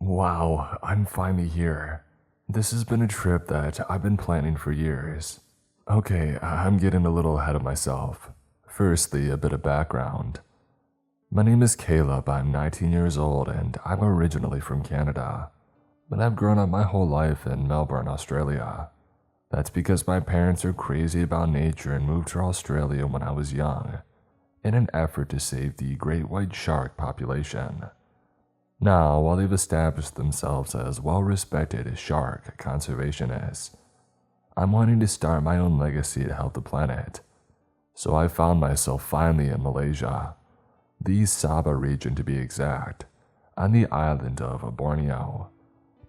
Wow, I'm finally here. This has been a trip that I've been planning for years. Okay, I'm getting a little ahead of myself. Firstly, a bit of background. My name is Caleb, I'm 19 years old, and I'm originally from Canada. But I've grown up my whole life in Melbourne, Australia. That's because my parents are crazy about nature and moved to Australia when I was young, in an effort to save the great white shark population. Now, while they've established themselves as well-respected shark conservationists, I'm wanting to start my own legacy to help the planet. So I found myself finally in Malaysia, the Sabah region to be exact, on the island of Borneo,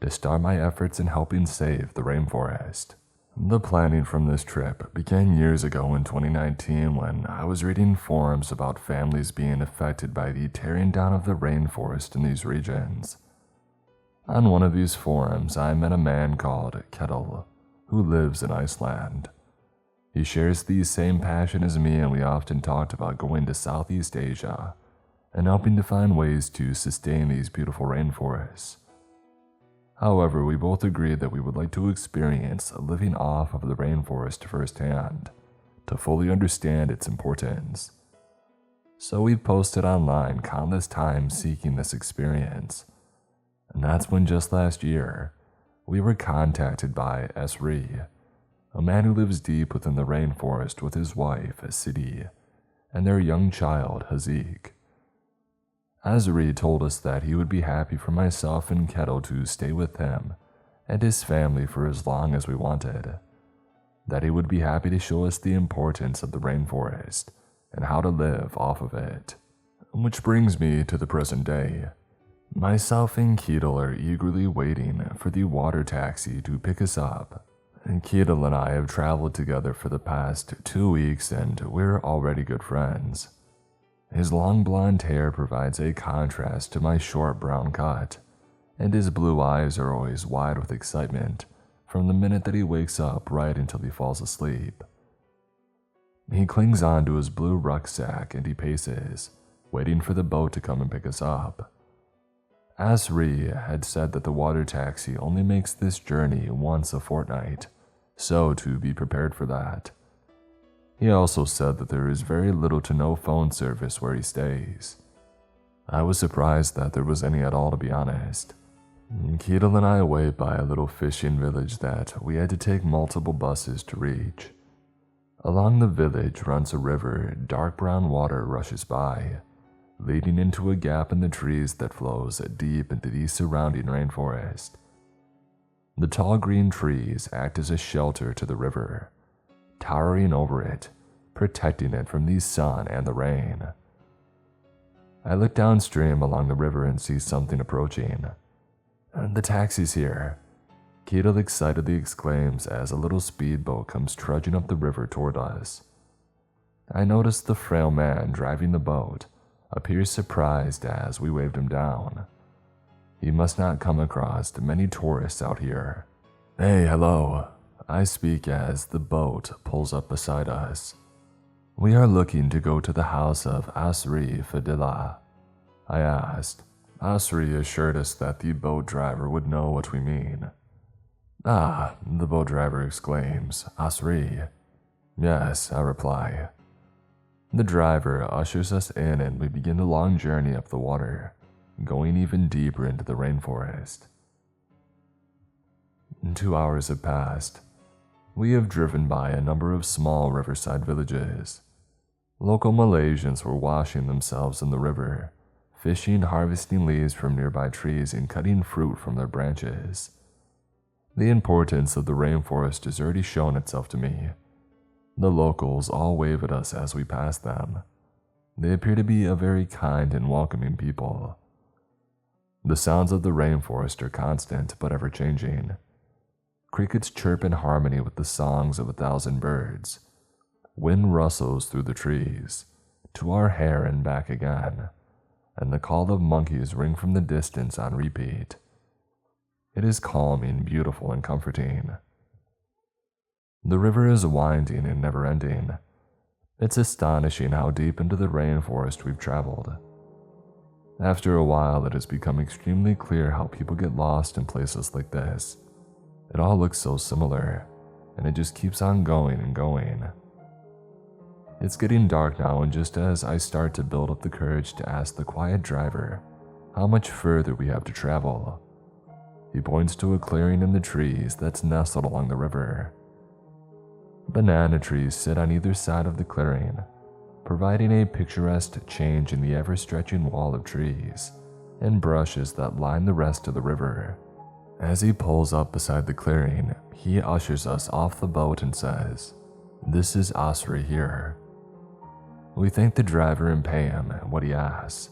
to start my efforts in helping save the rainforest. The planning from this trip began years ago in 2019 when I was reading forums about families being affected by the tearing down of the rainforest in these regions. On one of these forums, I met a man called Keto, who lives in Iceland. He shares the same passion as me, and we often talked about going to Southeast Asia and helping to find ways to sustain these beautiful rainforests. However, we both agreed that we would like to experience living off of the rainforest firsthand to fully understand its importance. So we posted online countless times seeking this experience. And that's when just last year, we were contacted by Asri, a man who lives deep within the rainforest with his wife, Sidi, and their young child, Hazik. Asri told us that he would be happy for myself and Keto to stay with him and his family for as long as we wanted, that he would be happy to show us the importance of the rainforest and how to live off of it. Which brings me to the present day. Myself and Keto are eagerly waiting for the water taxi to pick us up. And Keto and I have traveled together for the past 2 weeks and we're already good friends. His long blonde hair provides a contrast to my short brown cut, and his blue eyes are always wide with excitement from the minute that he wakes up right until he falls asleep. He clings on to his blue rucksack and he paces, waiting for the boat to come and pick us up. Asri had said that the water taxi only makes this journey once a fortnight, so to be prepared for that. He also said that there is very little to no phone service where he stays. I was surprised that there was any at all, to be honest. Keto and I wait by a little fishing village that we had to take multiple buses to reach. Along the village runs a river, dark brown water rushes by, leading into a gap in the trees that flows deep into the surrounding rainforest. The tall green trees act as a shelter to the river, towering over it, protecting it from the sun and the rain. I look downstream along the river and see something approaching. "The taxi's here," Keto excitedly exclaims as a little speedboat comes trudging up the river toward us. I notice the frail man driving the boat appears surprised as we waved him down. He must not come across many tourists out here. "Hey, hello," I speak as the boat pulls up beside us. "We are looking to go to the house of Asri Fadila," I asked. Asri assured us that the boat driver would know what we mean. "Ah," the boat driver exclaims, "Asri." "Yes," I reply. The driver ushers us in and we begin the long journey up the water, going even deeper into the rainforest. 2 hours have passed. We have driven by a number of small riverside villages. Local Malaysians were washing themselves in the river, fishing, harvesting leaves from nearby trees, and cutting fruit from their branches. The importance of the rainforest has already shown itself to me. The locals all wave at us as we pass them. They appear to be a very kind and welcoming people. The sounds of the rainforest are constant but ever-changing. Crickets chirp in harmony with the songs of 1,000 birds. Wind rustles through the trees, to our hair and back again, and the call of monkeys ring from the distance on repeat. It is calming, beautiful, and comforting. The river is winding and never-ending. It's astonishing how deep into the rainforest we've traveled. After a while, it has become extremely clear how people get lost in places like this. It all looks so similar, and it just keeps on going and going. It's getting dark now, and just as I start to build up the courage to ask the quiet driver how much further we have to travel, he points to a clearing in the trees that's nestled along the river. Banana trees sit on either side of the clearing, providing a picturesque change in the ever-stretching wall of trees and brushes that line the rest of the river. As he pulls up beside the clearing, he ushers us off the boat and says, "This is Asri here." We thank the driver and pay him what he asks.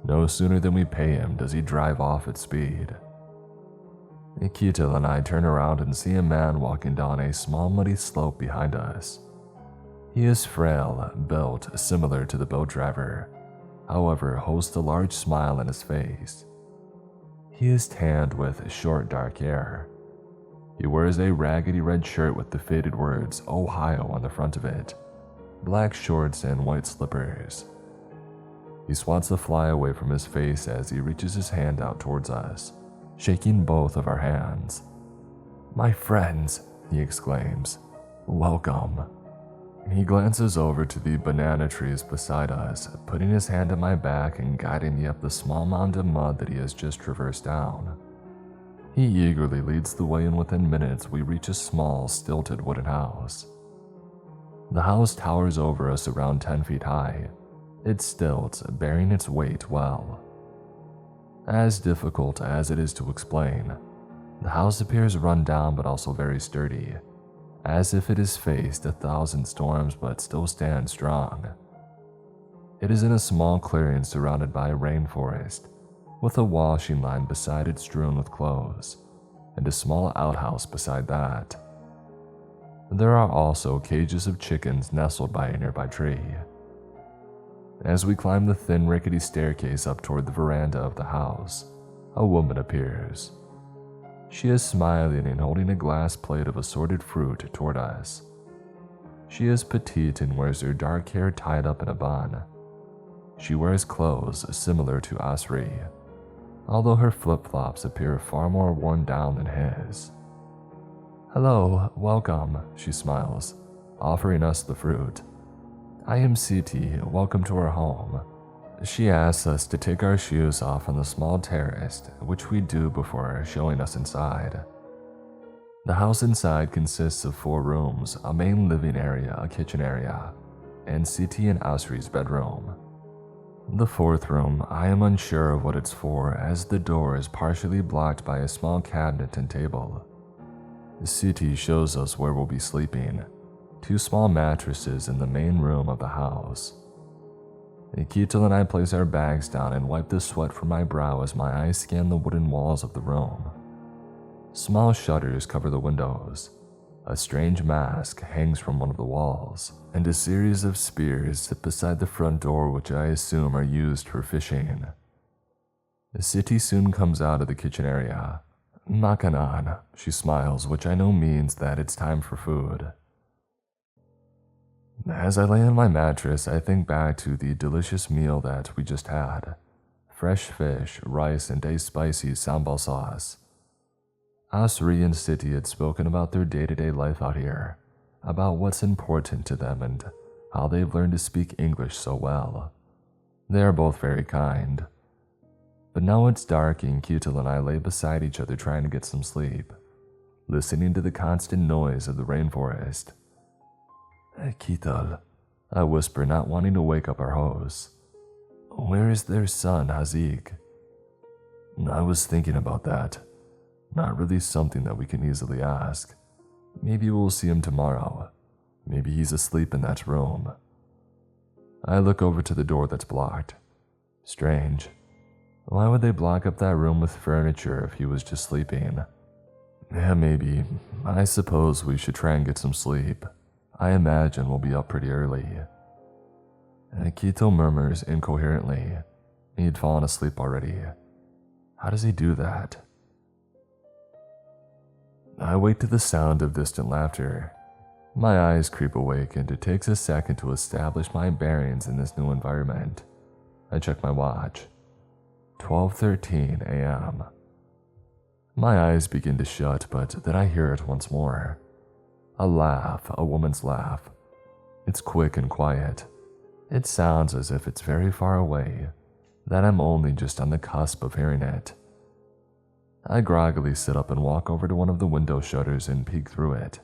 No sooner than we pay him does he drive off at speed. Keto and I turn around and see a man walking down a small muddy slope behind us. He is frail, built similar to the boat driver, however hosts a large smile on his face. He is tanned with short dark hair. He wears a raggedy red shirt with the faded words Ohio on the front of it, black shorts and white slippers. He swats the fly away from his face as he reaches his hand out towards us, shaking both of our hands. "My friends," he exclaims, "welcome." He glances over to the banana trees beside us, putting his hand on my back and guiding me up the small mound of mud that he has just traversed down. He eagerly leads the way, and within minutes we reach a small, stilted wooden house. The house towers over us around 10 feet high, its stilts bearing its weight well. As difficult as it is to explain, the house appears run down but also very sturdy, as if it has faced 1,000 storms but still stands strong. It is in a small clearing surrounded by a rainforest, with a washing line beside it strewn with clothes, and a small outhouse beside that. There are also cages of chickens nestled by a nearby tree. As we climb the thin, rickety staircase up toward the veranda of the house, a woman appears. She is smiling and holding a glass plate of assorted fruit toward us. She is petite and wears her dark hair tied up in a bun. She wears clothes similar to Asri, although her flip-flops appear far more worn down than his. "Hello, welcome," she smiles, offering us the fruit. "I am Siti, welcome to our home." She asks us to take our shoes off on the small terrace, which we do before showing us inside. The house inside consists of 4 rooms, a main living area, a kitchen area, and Siti and Asri's bedroom. The 4th room, I am unsure of what it's for, as the door is partially blocked by a small cabinet and table. Siti shows us where we'll be sleeping, 2 small mattresses in the main room of the house. Keto and I place our bags down and wipe the sweat from my brow as my eyes scan the wooden walls of the room. Small shutters cover the windows. A strange mask hangs from one of the walls, and a series of spears sit beside the front door, which I assume are used for fishing. Siti soon comes out of the kitchen area. "Makanan," she smiles, which I know means that it's time for food. As I lay on my mattress, I think back to the delicious meal that we just had. Fresh fish, rice, and a spicy sambal sauce. Asri and Siti had spoken about their day-to-day life out here, about what's important to them and how they've learned to speak English so well. They are both very kind. But now it's dark and Keto and I lay beside each other trying to get some sleep, listening to the constant noise of the rainforest. "Keto," I whisper, not wanting to wake up our host. "Where is their son, Hazik?" I was thinking about that. Not really something that we can easily ask. Maybe we'll see him tomorrow. Maybe he's asleep in that room. I look over to the door that's blocked. Strange. Why would they block up that room with furniture if he was just sleeping? Yeah, maybe. I suppose we should try and get some sleep. I imagine we'll be up pretty early. Keto murmurs incoherently. He'd fallen asleep already. How does he do that? I wake to the sound of distant laughter. My eyes creep awake, and it takes a second to establish my bearings in this new environment. I check my watch. 12:13 a.m. My eyes begin to shut, but then I hear it once more. A laugh, a woman's laugh. It's quick and quiet. It sounds as if it's very far away, that I'm only just on the cusp of hearing it. I groggily sit up and walk over to one of the window shutters and peek through it.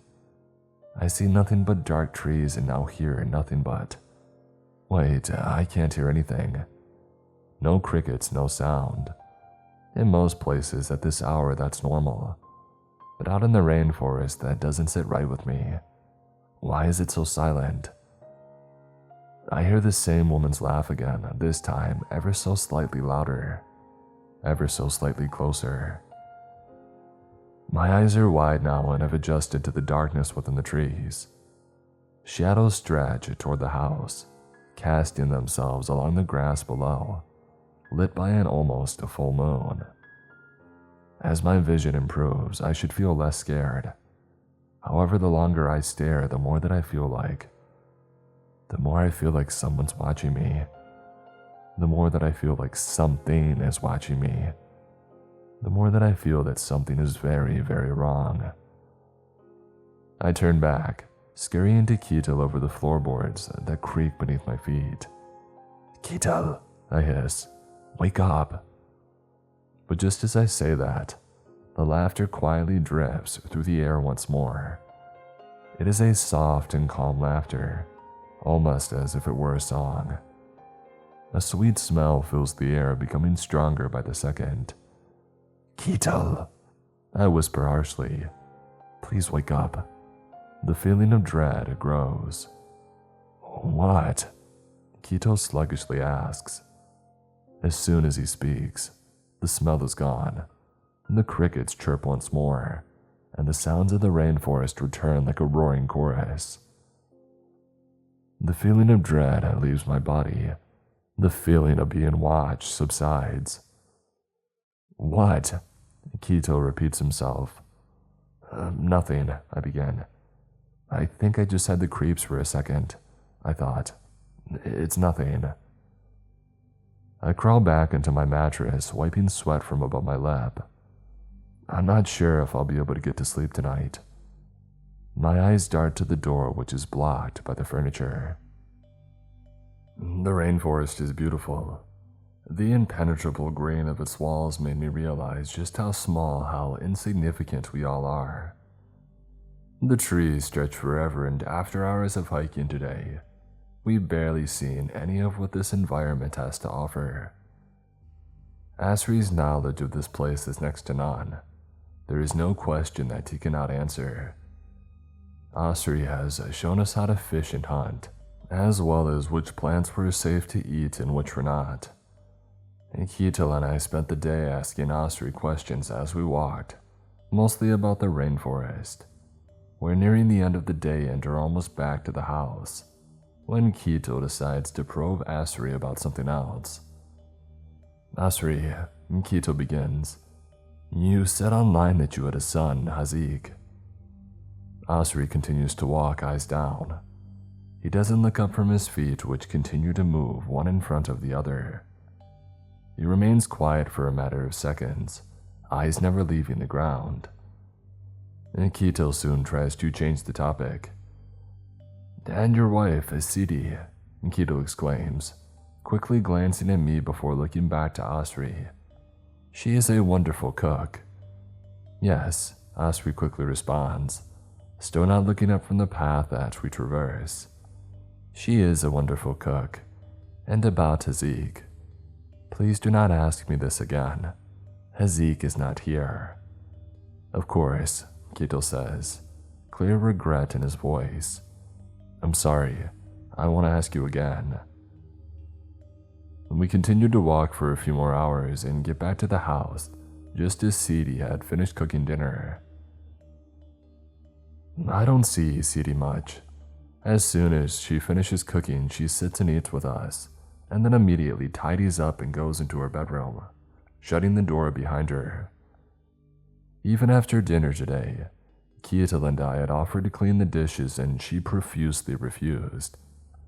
I see nothing but dark trees and now hear nothing but... Wait, I can't hear anything. No crickets, no sound. In most places at this hour that's normal. But out in the rainforest that doesn't sit right with me. Why is it so silent? I hear the same woman's laugh again, this time ever so slightly louder. Ever so slightly closer. My eyes are wide now and have adjusted to the darkness within the trees. Shadows stretch toward the house, casting themselves along the grass below, lit by an almost full moon. As my vision improves, I should feel less scared. However, the longer I stare, the more that I feel like. The more I feel like someone's watching me. The more that I feel like something is watching me. The more that I feel that something is very, very wrong. I turn back, scurrying to Keto over the floorboards that creak beneath my feet. Keto, I hiss, wake up. But just as I say that, the laughter quietly drifts through the air once more. It is a soft and calm laughter, almost as if it were a song. A sweet smell fills the air, becoming stronger by the second. Keto, I whisper harshly. Please wake up. The feeling of dread grows. What? Keto sluggishly asks. As soon as he speaks, the smell is gone. The crickets chirp once more, and the sounds of the rainforest return like a roaring chorus. The feeling of dread leaves my body. The feeling of being watched subsides. What? Keto repeats himself. Nothing, I begin. I think I just had the creeps for a second, I thought. It's nothing. I crawl back into my mattress, wiping sweat from above my lip. I'm not sure if I'll be able to get to sleep tonight. My eyes dart to the door, which is blocked by the furniture. The rainforest is beautiful. The impenetrable green of its walls made me realize just how small, how insignificant we all are. The trees stretch forever, and after hours of hiking today, we've barely seen any of what this environment has to offer. Asri's knowledge of this place is next to none. There is no question that he cannot answer. Asri has shown us how to fish and hunt, as well as which plants were safe to eat and which were not. And Keto and I spent the day asking Asri questions as we walked, mostly about the rainforest. We're nearing the end of the day and are almost back to the house, when Keto decides to probe Asri about something else. Asri, Keto begins, you said online that you had a son, Hazik. Asri continues to walk, eyes down. He doesn't look up from his feet, which continue to move one in front of the other. He remains quiet for a matter of seconds, eyes never leaving the ground. And Keto soon tries to change the topic. And your wife, Sidi, Keto exclaims, quickly glancing at me before looking back to Asri. She is a wonderful cook. Yes, Asri quickly responds, still not looking up from the path that we traverse. She is a wonderful cook. And about Hazik. Please do not ask me this again. Hazik is not here. Of course, Keto says, clear regret in his voice. I'm sorry, I won't ask you again. We continued to walk for a few more hours and get back to the house just as Sidi had finished cooking dinner. I don't see Sidi much. As soon as she finishes cooking, she sits and eats with us, and then immediately tidies up and goes into her bedroom, shutting the door behind her. Even after dinner today, Keto and I had offered to clean the dishes and she profusely refused,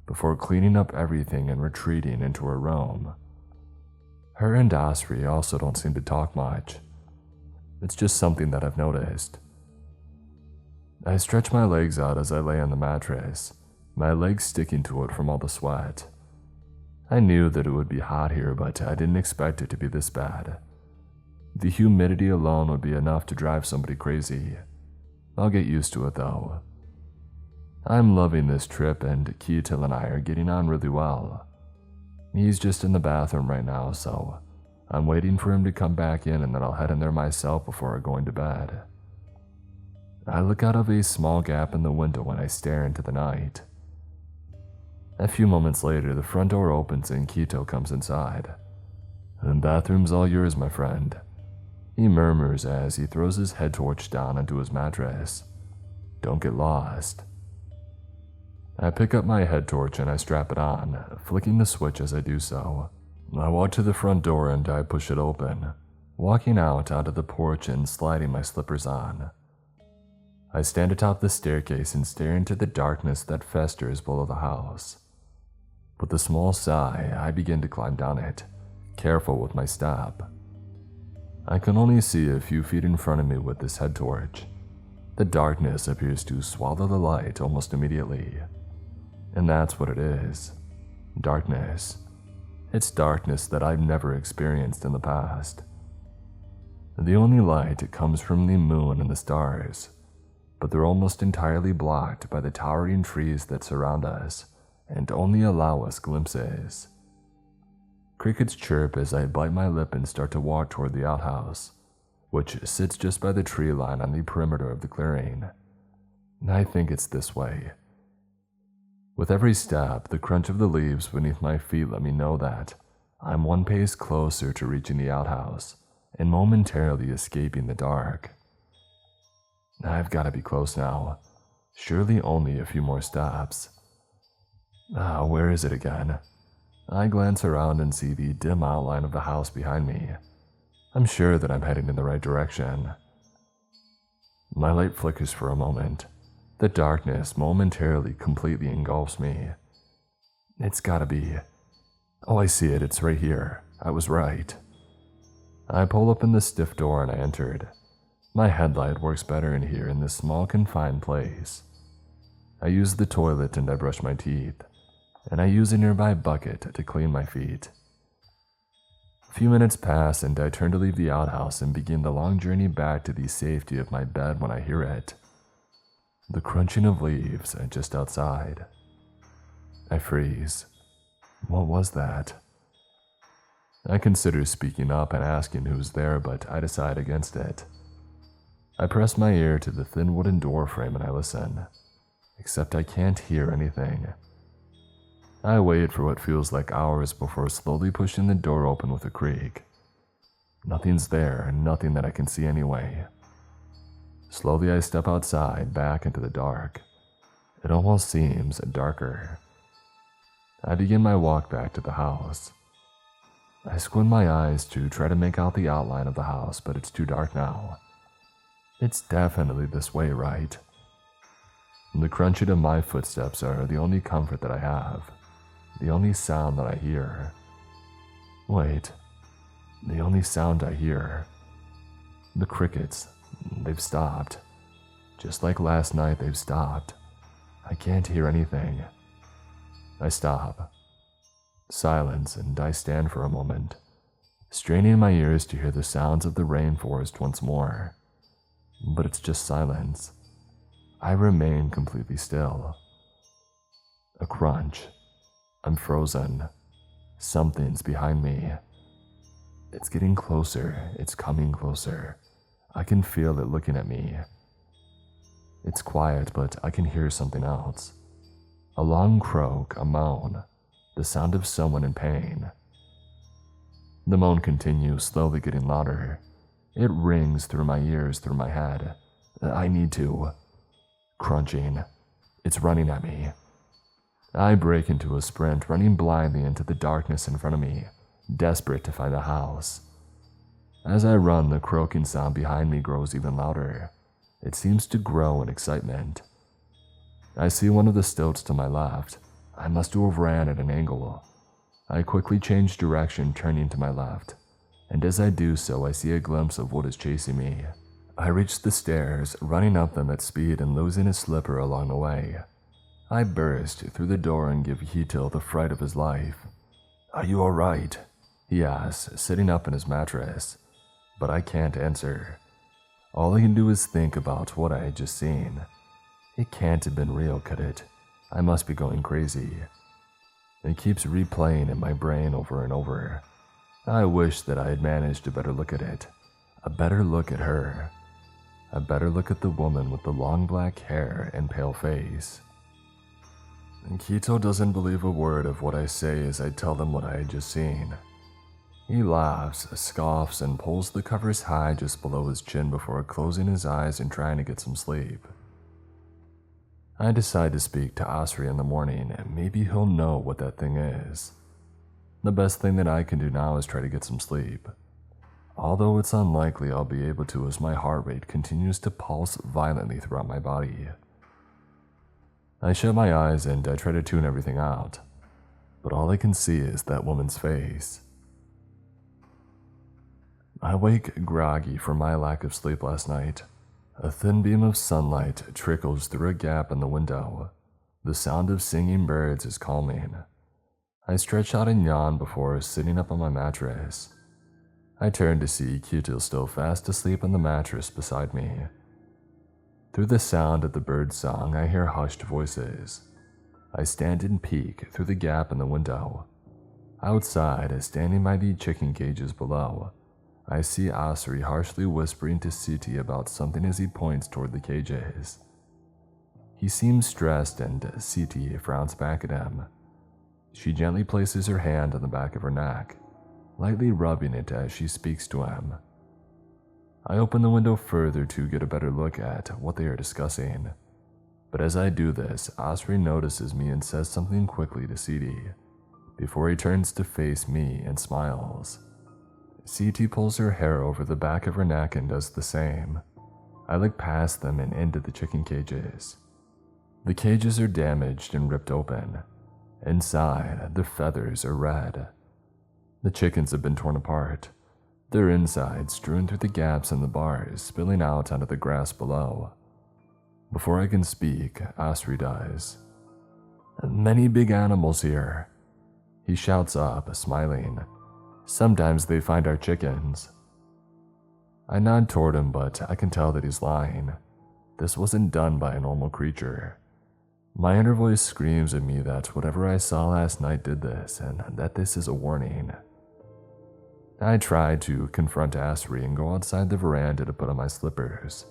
before cleaning up everything and retreating into her room. Her and Asri also don't seem to talk much. It's just something that I've noticed. I stretch my legs out as I lay on the mattress, my legs sticking to it from all the sweat. I knew that it would be hot here, but I didn't expect it to be this bad. The humidity alone would be enough to drive somebody crazy. I'll get used to it though. I'm loving this trip, and Keto and I are getting on really well. He's just in the bathroom right now, so I'm waiting for him to come back in, and then I'll head in there myself before going to bed. I look out of a small gap in the window when I stare into the night. A few moments later, the front door opens and Keto comes inside. "The bathroom's all yours, my friend," he murmurs as he throws his head torch down onto his mattress. "Don't get lost." I pick up my head torch and I strap it on, flicking the switch as I do so. I walk to the front door and I push it open, walking out onto the porch and sliding my slippers on. I stand atop the staircase and stare into the darkness that festers below the house. With a small sigh, I begin to climb down it, careful with my step. I can only see a few feet in front of me with this head torch. The darkness appears to swallow the light almost immediately. And that's what it is. Darkness. It's darkness that I've never experienced in the past. The only light comes from the moon and the stars, but they're almost entirely blocked by the towering trees that surround us and only allow us glimpses. Crickets chirp as I bite my lip and start to walk toward the outhouse, which sits just by the tree line on the perimeter of the clearing. I think it's this way. With every step, the crunch of the leaves beneath my feet let me know that I'm one pace closer to reaching the outhouse and momentarily escaping the dark. I've got to be close now. Surely only a few more steps. Where is it again? I glance around and see the dim outline of the house behind me. I'm sure that I'm heading in the right direction. My light flickers for a moment. The darkness momentarily completely engulfs me. It's gotta be. Oh, I see it. It's right here. I was right. I pull open the stiff door and I entered. My headlight works better in here in this small confined place. I use the toilet and I brush my teeth, and I use a nearby bucket to clean my feet. A few minutes pass and I turn to leave the outhouse and begin the long journey back to the safety of my bed when I hear it. The crunching of leaves just outside. I freeze. What was that? I consider speaking up and asking who's there, but I decide against it. I press my ear to the thin wooden door frame and I listen, except I can't hear anything. I wait for what feels like hours before slowly pushing the door open with a creak. Nothing's there, nothing that I can see anyway. Slowly I step outside, back into the dark. It almost seems darker. I begin my walk back to the house. I squint my eyes to try to make out the outline of the house, but it's too dark now. It's definitely this way, right? The crunching of my footsteps are the only comfort that I have, the only sound that I hear. Wait, the only sound I hear. The crickets, they've stopped. Just like last night, they've stopped. I can't hear anything. I stop. Silence, and I stand for a moment, straining my ears to hear the sounds of the rainforest once more. But it's just silence. I remain completely still. A crunch. I'm frozen. Something's behind me. It's getting closer. It's coming closer. I can feel it looking at me. It's quiet, but I can hear something else. A long croak, a moan, the sound of someone in pain. The moan continues, slowly getting louder. It rings through my ears, through my head. I need to. Crunching. It's running at me. I break into a sprint, running blindly into the darkness in front of me, desperate to find a house. As I run, the croaking sound behind me grows even louder. It seems to grow in excitement. I see one of the stilts to my left. I must have ran at an angle. I quickly change direction, turning to my left, and as I do so, I see a glimpse of what is chasing me. I reach the stairs, running up them at speed and losing a slipper along the way. I burst through the door and give Keto the fright of his life. "Are you alright?" he asks, sitting up in his mattress, but I can't answer. All I can do is think about what I had just seen. It can't have been real, could it? I must be going crazy. It keeps replaying in my brain over and over. I wish that I had managed a better look at it. A better look at her. A better look at the woman with the long black hair and pale face. And Keto doesn't believe a word of what I say as I tell them what I had just seen. He laughs, scoffs, and pulls the covers high just below his chin before closing his eyes and trying to get some sleep. I decide to speak to Asri in the morning, and maybe he'll know what that thing is. The best thing that I can do now is try to get some sleep, although it's unlikely I'll be able to as my heart rate continues to pulse violently throughout my body. I shut my eyes and I try to tune everything out, but all I can see is that woman's face. I wake groggy from my lack of sleep last night. A thin beam of sunlight trickles through a gap in the window. The sound of singing birds is calming. I stretch out and yawn before sitting up on my mattress. I turn to see Keto still fast asleep on the mattress beside me. Through the sound of the bird song, I hear hushed voices. I stand and peek through the gap in the window. Outside, standing by the chicken cages below, I see Asri harshly whispering to Siti about something as he points toward the cages. He seems stressed and Siti frowns back at him. She gently places her hand on the back of her neck, lightly rubbing it as she speaks to him. I open the window further to get a better look at what they are discussing, but as I do this, Asri notices me and says something quickly to Siti, before he turns to face me and smiles. Siti pulls her hair over the back of her neck and does the same. I look past them and into the chicken cages. The cages are damaged and ripped open. Inside, the feathers are red. The chickens have been torn apart, their insides strewn through the gaps in the bars, spilling out onto the grass below. Before I can speak, Asri does. "Many big animals here," he shouts up, smiling. "Sometimes they find our chickens." I nod toward him, but I can tell that he's lying. This wasn't done by a normal creature. My inner voice screams at me that whatever I saw last night did this, and that this is a warning. I tried to confront Asri and go outside the veranda to put on my slippers.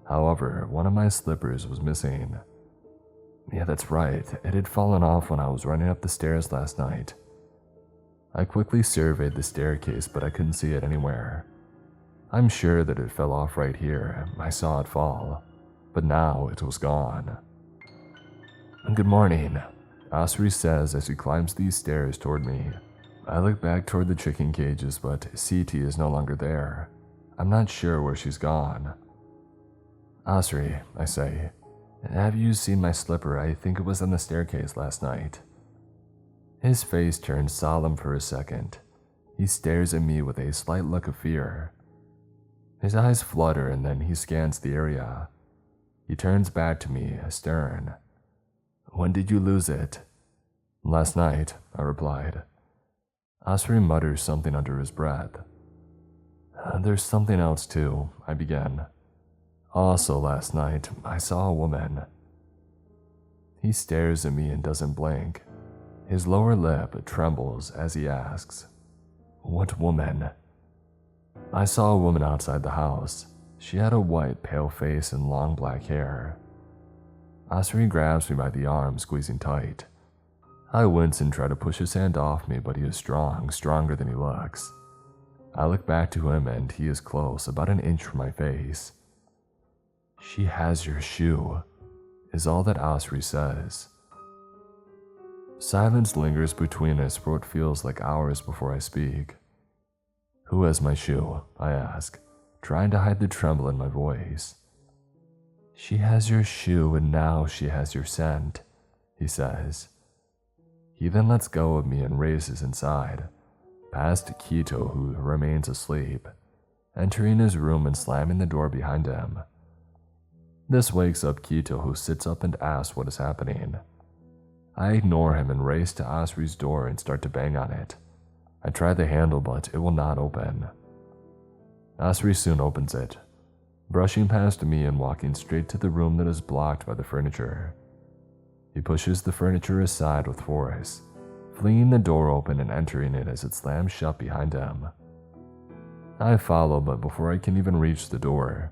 However, one of my slippers was missing. Yeah, that's right, it had fallen off when I was running up the stairs last night. I quickly surveyed the staircase, but I couldn't see it anywhere. I'm sure that it fell off right here. I saw it fall, but now it was gone. "Good morning," Asri says as he climbs these stairs toward me. I look back toward the chicken cages, but Siti is no longer there. I'm not sure where she's gone. "Asri," I say, "have you seen my slipper? I think it was on the staircase last night." His face turns solemn for a second. He stares at me with a slight look of fear. His eyes flutter and then he scans the area. He turns back to me, stern. "When did you lose it?" "Last night," I replied. Asri mutters something under his breath. "There's something else too," I began. "Also last night, I saw a woman." He stares at me and doesn't blink. His lower lip trembles as he asks, "What woman?" "I saw a woman outside the house. She had a white, pale face and long black hair." Asri grabs me by the arm, squeezing tight. I wince and try to push his hand off me, but he is strong, stronger than he looks. I look back to him and he is close, about an inch from my face. "She has your shoe," is all that Asri says. Silence lingers between us for what feels like hours before I speak. "Who has my shoe?" I ask, trying to hide the tremble in my voice. "She has your shoe and now she has your scent," he says. He then lets go of me and races inside, past Keto, who remains asleep, entering his room and slamming the door behind him. This wakes up Keto, who sits up and asks what is happening. I ignore him and race to Asri's door and start to bang on it. I try the handle, but it will not open. Asri soon opens it, brushing past me and walking straight to the room that is blocked by the furniture. He pushes the furniture aside with force, flinging the door open and entering it as it slams shut behind him. I follow, but before I can even reach the door,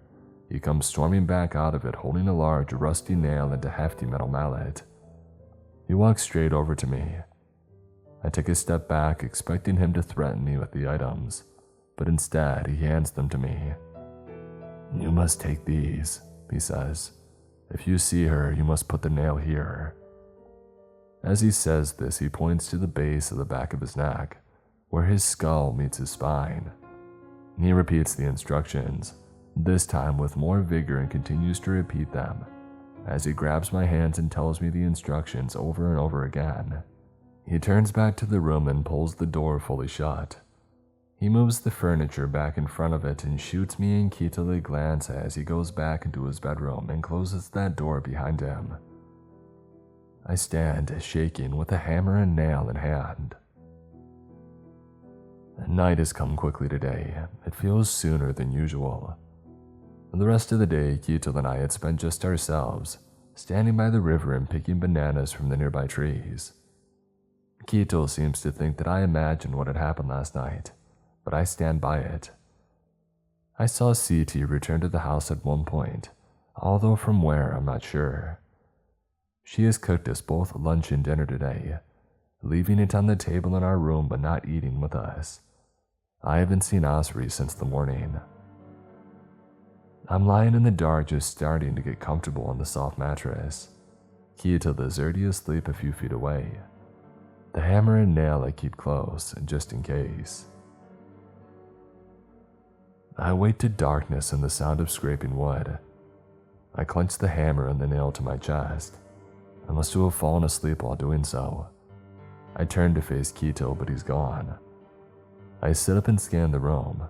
he comes storming back out of it holding a large rusty nail and a hefty metal mallet. He walks straight over to me. I take a step back, expecting him to threaten me with the items, but instead he hands them to me. "You must take these," he says. "If you see her, you must put the nail here." As he says this, he points to the base of the back of his neck, where his skull meets his spine. He repeats the instructions, this time with more vigor, and continues to repeat them as he grabs my hands and tells me the instructions over and over again. He turns back to the room and pulls the door fully shut. He moves the furniture back in front of it and shoots me and Keto a glance as he goes back into his bedroom and closes that door behind him. I stand shaking with a hammer and nail in hand. Night has come quickly today. It feels sooner than usual. The rest of the day, Keto and I had spent just ourselves, standing by the river and picking bananas from the nearby trees. Keto seems to think that I imagined what had happened last night, but I stand by it. I saw CT return to the house at one point, although from where I'm not sure. She has cooked us both lunch and dinner today, leaving it on the table in our room but not eating with us. I haven't seen Asri since the morning. I'm lying in the dark, just starting to get comfortable on the soft mattress. Keto is already asleep a few feet away. The hammer and nail I keep close, just in case. I wait to darkness and the sound of scraping wood. I clench the hammer and the nail to my chest. I must have fallen asleep while doing so. I turn to face Keto, but he's gone. I sit up and scan the room.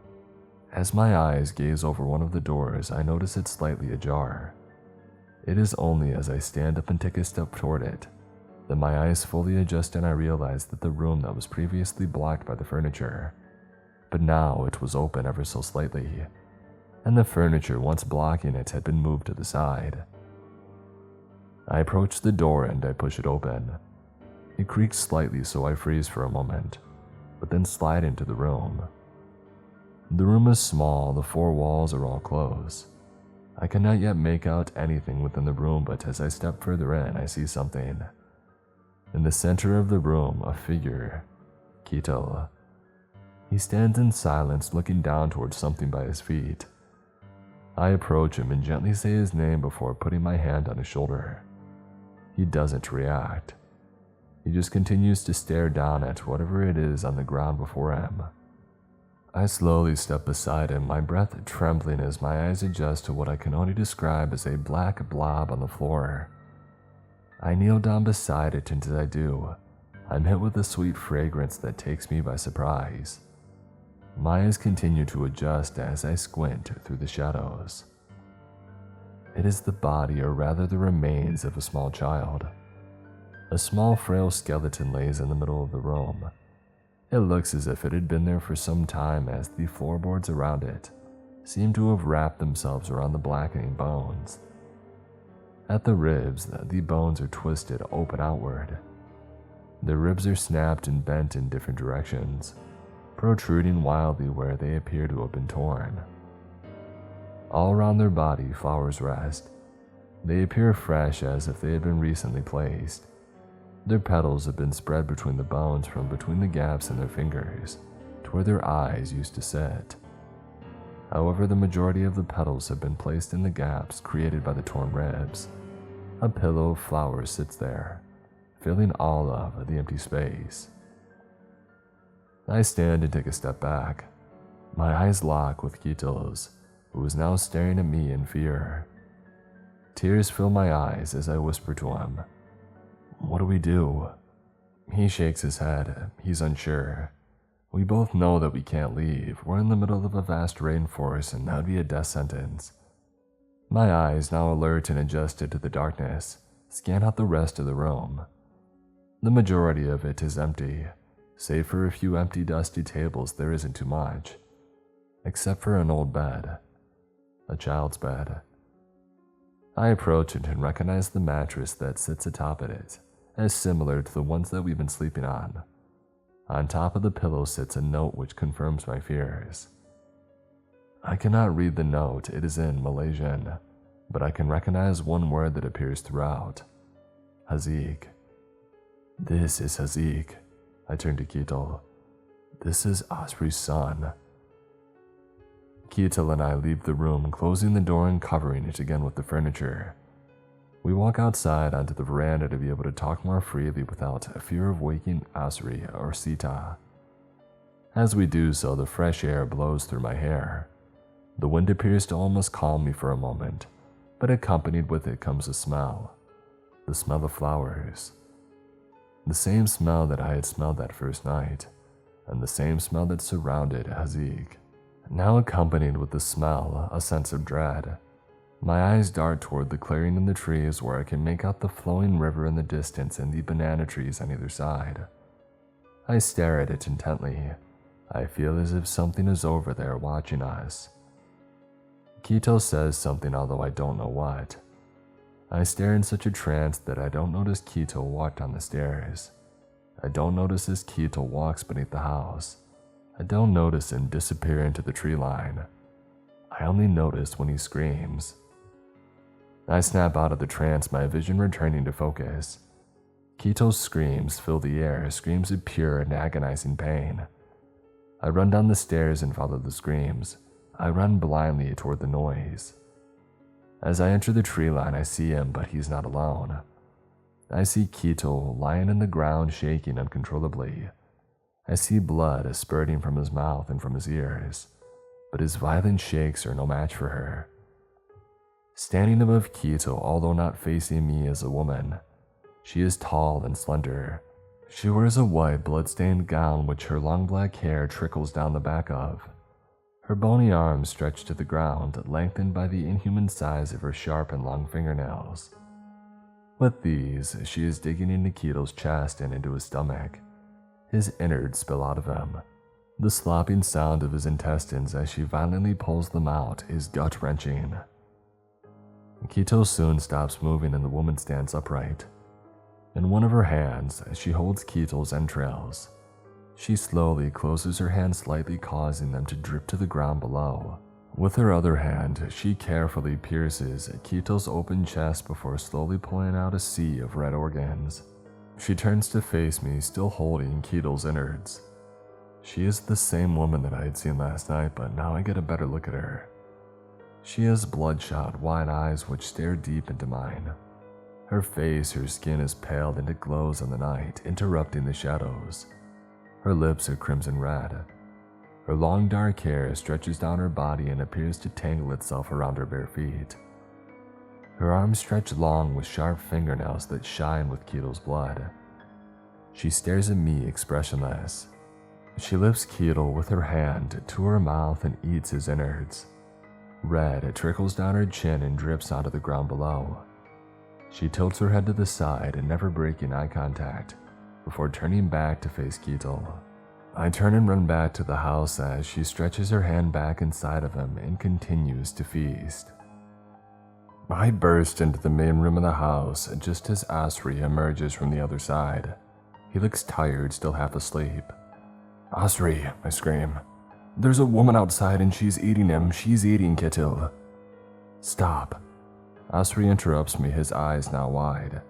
As my eyes gaze over one of the doors, I notice it slightly ajar. It is only as I stand up and take a step toward it that my eyes fully adjust and I realize that the room that was previously blocked by the furniture, but now it was open ever so slightly, and the furniture once blocking it had been moved to the side. I approach the door and I push it open. It creaks slightly, so I freeze for a moment, but then slide into the room. The room is small, the four walls are all closed. I cannot yet make out anything within the room, but as I step further in, I see something. In the center of the room, a figure, Keto. He stands in silence, looking down towards something by his feet. I approach him and gently say his name before putting my hand on his shoulder. He doesn't react. He just continues to stare down at whatever it is on the ground before him. I slowly step beside him, my breath trembling as my eyes adjust to what I can only describe as a black blob on the floor. I kneel down beside it, and as I do, I'm hit with a sweet fragrance that takes me by surprise. My eyes continue to adjust as I squint through the shadows. It is the body, or rather the remains, of a small child. A small frail skeleton lays in the middle of the room. It looks as if it had been there for some time, as the floorboards around it seem to have wrapped themselves around the blackening bones. At the ribs, the bones are twisted open outward. The ribs are snapped and bent in different directions, protruding wildly where they appear to have been torn. All around their body, flowers rest. They appear fresh, as if they had been recently placed. Their petals have been spread between the bones from between the gaps in their fingers to where their eyes used to sit. However, the majority of the petals have been placed in the gaps created by the torn ribs. A pillow of flowers sits there, filling all of the empty space. I stand and take a step back. My eyes lock with Keto's, who is now staring at me in fear. Tears fill my eyes as I whisper to him, "What do we do?" He shakes his head. He's unsure. We both know that we can't leave. We're in the middle of a vast rainforest and that would be a death sentence. My eyes, now alert and adjusted to the darkness, scan out the rest of the room. The majority of it is empty. Save for a few empty, dusty tables, there isn't too much. Except for an old bed. A child's bed. I approach it and recognize the mattress that sits atop it as similar to the ones that we've been sleeping on. On top of the pillow sits a note which confirms my fears. I cannot read the note, it is in Malaysian, but I can recognize one word that appears throughout. Haziq. This is Haziq. I turn to Keto. This is Asri's son. Keto and I leave the room, closing the door and covering it again with the furniture. We walk outside onto the veranda to be able to talk more freely without a fear of waking Asri or Sita. As we do so, the fresh air blows through my hair. The wind appears to almost calm me for a moment, but accompanied with it comes a smell. The smell of flowers. The same smell that I had smelled that first night, and the same smell that surrounded Haziq. Now accompanied with the smell, a sense of dread. My eyes dart toward the clearing in the trees where I can make out the flowing river in the distance and the banana trees on either side. I stare at it intently. I feel as if something is over there watching us. Keto says something, although I don't know what. I stare in such a trance that I don't notice Keto walk down the stairs. I don't notice as Keto walks beneath the house. I don't notice him disappear into the tree line. I only notice when he screams. I snap out of the trance, my vision returning to focus. Keto's screams fill the air, screams of pure and agonizing pain. I run down the stairs and follow the screams. I run blindly toward the noise. As I enter the tree line, I see him, but he's not alone. I see Keto lying in the ground, shaking uncontrollably. I see blood spurting from his mouth and from his ears, but his violent shakes are no match for her. Standing above Keto, although not facing me, is a woman. She is tall and slender. She wears a white, blood-stained gown which her long black hair trickles down the back of. Her bony arms stretch to the ground, lengthened by the inhuman size of her sharp and long fingernails. With these, she is digging into Keto's chest and into his stomach. His innards spill out of him. The slopping sound of his intestines as she violently pulls them out is gut-wrenching. Keto soon stops moving and the woman stands upright. In one of her hands, she holds Keto's entrails. She slowly closes her hands slightly, causing them to drip to the ground below. With her other hand, she carefully pierces Keto's open chest before slowly pulling out a sea of red organs. She turns to face me, still holding Keto's innards. She is the same woman that I had seen last night, but now I get a better look at her. She has bloodshot, wide eyes which stare deep into mine. Her face, her skin is paled and it glows in the night, interrupting the shadows. Her lips are crimson red. Her long dark hair stretches down her body and appears to tangle itself around her bare feet. Her arms stretch long with sharp fingernails that shine with Keto's blood. She stares at me expressionless. She lifts Keto with her hand to her mouth and eats his innards. Red trickles down her chin and drips onto the ground below. She tilts her head to the side and never breaking eye contact before turning back to face Keto. I turn and run back to the house as she stretches her hand back inside of him and continues to feast. I burst into the main room of the house just as Asri emerges from the other side. He looks tired, still half asleep. "Asri," I scream. "There's a woman outside and she's eating him. She's eating Ketil." "Stop." Asri interrupts me, his eyes now wide.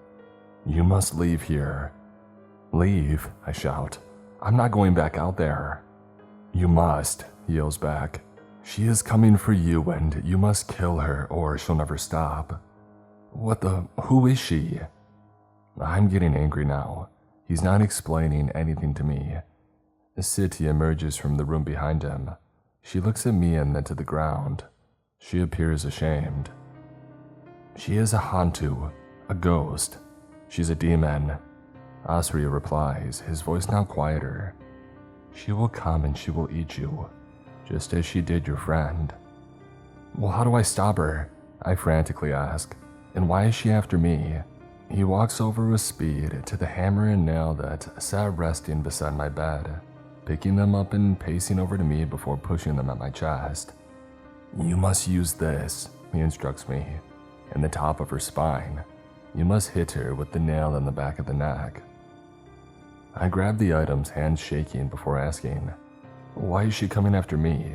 "You must leave here." "Leave?" I shout. "I'm not going back out there." "You must," he yells back. "She is coming for you and you must kill her or she'll never stop." Who is she?" I'm getting angry now. He's not explaining anything to me. Siti emerges from the room behind him. She looks at me and then to the ground. She appears ashamed. "She is a hantu, a ghost. She's a demon." Asri replies, his voice now quieter. She will come and she will eat you, just as she did your friend. Well, how do I stop her? I frantically ask. And why is she after me? He walks over with speed to the hammer and nail that sat resting beside my bed, picking them up and pacing over to me before pushing them at my chest. You must use this, he instructs me, in the top of her spine. You must hit her with the nail in the back of the neck. I grab the items, hands shaking, before asking, why is she coming after me?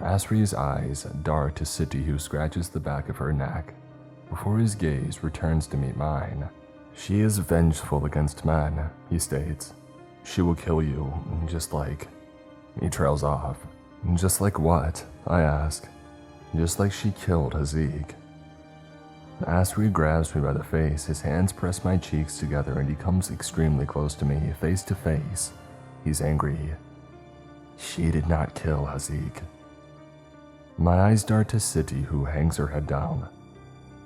Asri's eyes dart to Siti, who scratches the back of her neck before his gaze returns to meet mine. She is vengeful against men, he states. She will kill you, just like... He trails off. Just like what? I ask. Just like she killed Hazik. Asri grabs me by the face, his hands press my cheeks together, and he comes extremely close to me, face to face. He's angry. She did not kill Hazik. My eyes dart to Siti, who hangs her head down.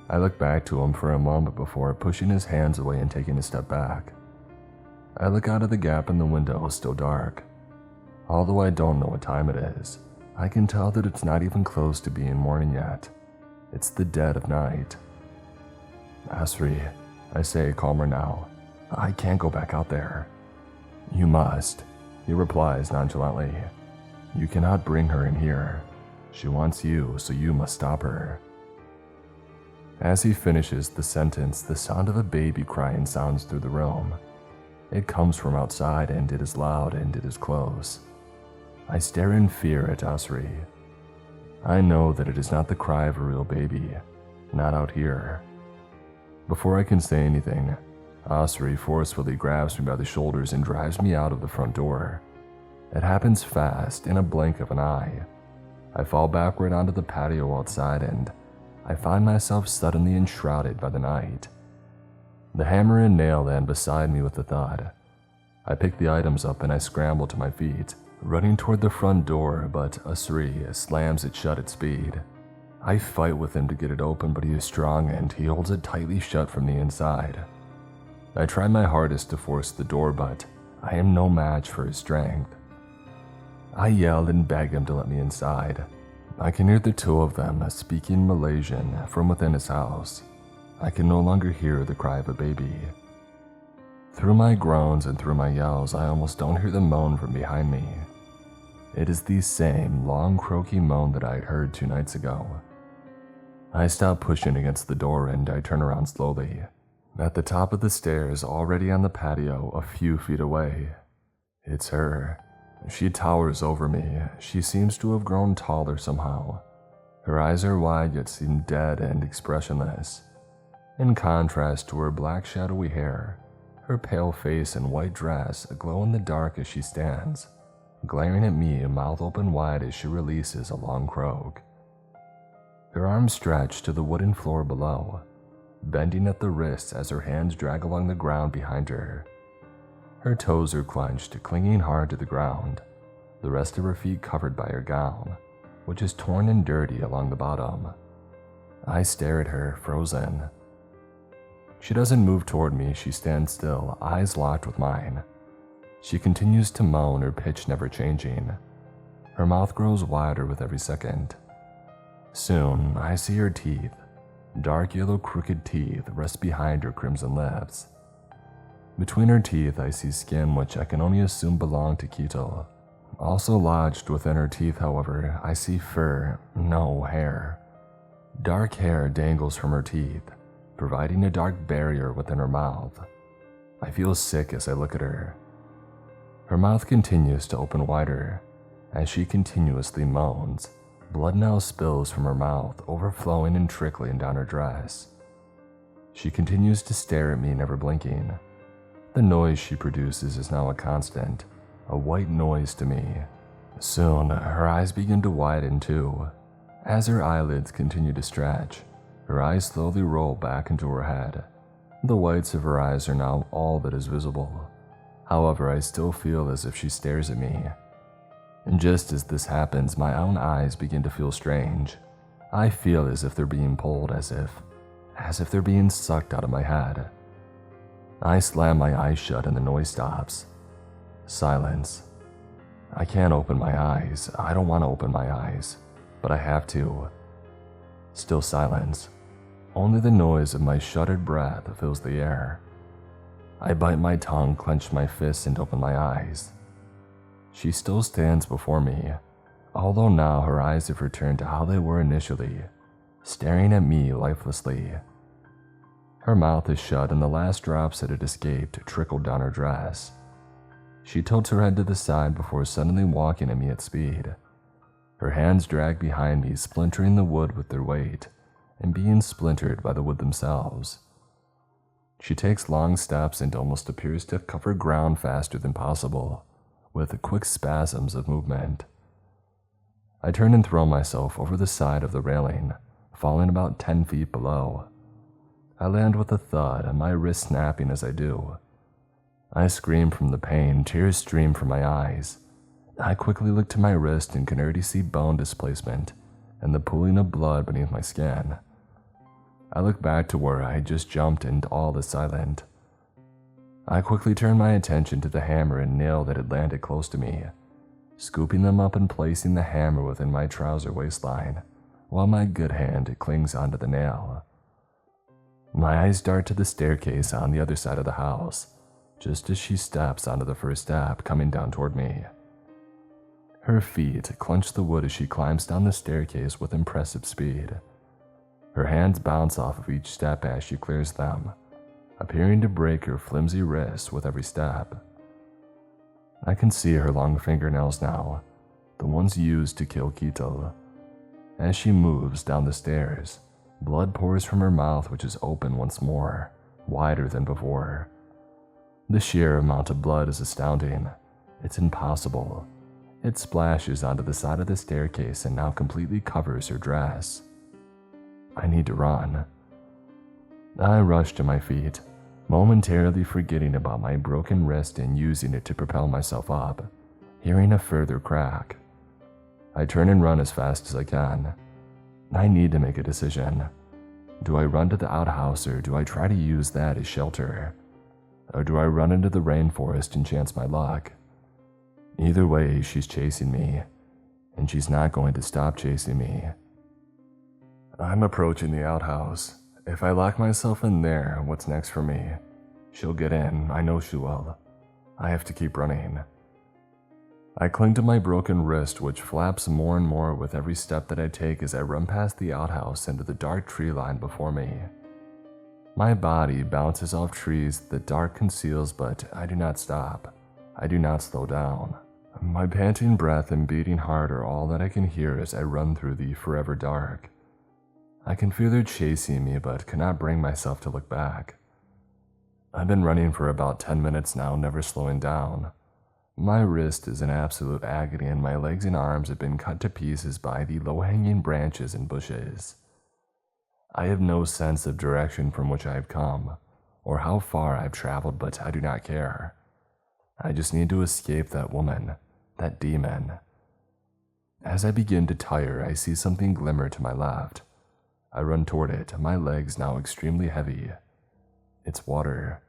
I look back to him for a moment before pushing his hands away and taking a step back. I look out of the gap in the window, still dark. Although I don't know what time it is, I can tell that it's not even close to being morning yet. It's the dead of night. Asri, I say, calmer now. I can't go back out there. You must, he replies nonchalantly. You cannot bring her in here. She wants you, so you must stop her. As he finishes the sentence, the sound of a baby crying sounds through the room. It comes from outside, and it is loud, and it is close. I stare in fear at Asri. I know that it is not the cry of a real baby, not out here. Before I can say anything, Asri forcefully grabs me by the shoulders and drives me out of the front door. It happens fast, in a blink of an eye. I fall backward onto the patio outside, and I find myself suddenly enshrouded by the night. The hammer and nail land beside me with a thud. I pick the items up and I scramble to my feet, running toward the front door, but Asri slams it shut at speed. I fight with him to get it open, but he is strong and he holds it tightly shut from the inside. I try my hardest to force the door, but I am no match for his strength. I yell and beg him to let me inside. I can hear the two of them speaking Malaysian from within his house. I can no longer hear the cry of a baby. Through my groans and through my yells, I almost don't hear the moan from behind me. It is the same long, croaky moan that I had heard 2 nights ago. I stop pushing against the door and I turn around slowly. At the top of the stairs, already on the patio, a few feet away. It's her. She towers over me. She seems to have grown taller somehow. Her eyes are wide yet seem dead and expressionless. In contrast to her black shadowy hair, her pale face and white dress glow in the dark as she stands, glaring at me, mouth open wide as she releases a long croak. Her arms stretch to the wooden floor below, bending at the wrists as her hands drag along the ground behind her. Her toes are clenched, clinging hard to the ground, the rest of her feet covered by her gown, which is torn and dirty along the bottom. I stare at her, frozen. She doesn't move toward me. She stands still, eyes locked with mine. She continues to moan, her pitch never changing. Her mouth grows wider with every second. Soon, I see her teeth. Dark yellow crooked teeth rest behind her crimson lips. Between her teeth, I see skin which I can only assume belonged to Keto. Also lodged within her teeth, however, I see fur, no hair. Dark hair dangles from her teeth, providing a dark barrier within her mouth. I feel sick as I look at her. Her mouth continues to open wider. As she continuously moans, blood now spills from her mouth, overflowing and trickling down her dress. She continues to stare at me, never blinking. The noise she produces is now a constant, a white noise to me. Soon, her eyes begin to widen too. As her eyelids continue to stretch, her eyes slowly roll back into her head. The whites of her eyes are now all that is visible. However, I still feel as if she stares at me. And just as this happens, my own eyes begin to feel strange. I feel as if they're being pulled, as if they're being sucked out of my head. I slam my eyes shut and the noise stops. Silence. I can't open my eyes. I don't want to open my eyes, but I have to. Still silence. Only the noise of my shuttered breath fills the air. I bite my tongue, clench my fists, and open my eyes. She still stands before me, although now her eyes have returned to how they were initially, staring at me lifelessly. Her mouth is shut and the last drops that had escaped trickled down her dress. She tilts her head to the side before suddenly walking at me at speed. Her hands drag behind me, splintering the wood with their weight, and being splintered by the wood themselves. She takes long steps and almost appears to cover ground faster than possible, with quick spasms of movement. I turn and throw myself over the side of the railing, falling about 10 feet below. I land with a thud, my wrist snapping as I do. I scream from the pain, tears stream from my eyes. I quickly look to my wrist and can already see bone displacement and the pooling of blood beneath my skin. I look back to where I had just jumped and all is silent. I quickly turn my attention to the hammer and nail that had landed close to me, scooping them up and placing the hammer within my trouser waistline, while my good hand clings onto the nail. My eyes dart to the staircase on the other side of the house, just as she steps onto the first step, coming down toward me. Her feet clench the wood as she climbs down the staircase with impressive speed. Her hands bounce off of each step as she clears them, appearing to break her flimsy wrists with every step. I can see her long fingernails now, the ones used to kill Keto. As she moves down the stairs, blood pours from her mouth, which is open once more, wider than before. The sheer amount of blood is astounding. It's impossible. It splashes onto the side of the staircase and now completely covers her dress. I need to run. I rush to my feet, momentarily forgetting about my broken wrist and using it to propel myself up, hearing a further crack. I turn and run as fast as I can. I need to make a decision. Do I run to the outhouse or do I try to use that as shelter? Or do I run into the rainforest and chance my luck? Either way, she's chasing me, and she's not going to stop chasing me. I'm approaching the outhouse. If I lock myself in there, what's next for me? She'll get in, I know she will. I have to keep running. I cling to my broken wrist, which flaps more and more with every step that I take as I run past the outhouse into the dark tree line before me. My body bounces off trees the dark conceals, but I do not stop. I do not slow down. My panting breath and beating heart are all that I can hear as I run through the forever dark. I can feel her chasing me, but cannot bring myself to look back. I've been running for about 10 minutes now, never slowing down. My wrist is in absolute agony and my legs and arms have been cut to pieces by the low-hanging branches and bushes. I have no sense of direction from which I have come, or how far I've traveled, but I do not care. I just need to escape that woman, that demon. As I begin to tire, I see something glimmer to my left. I run toward it, my legs now extremely heavy. It's water.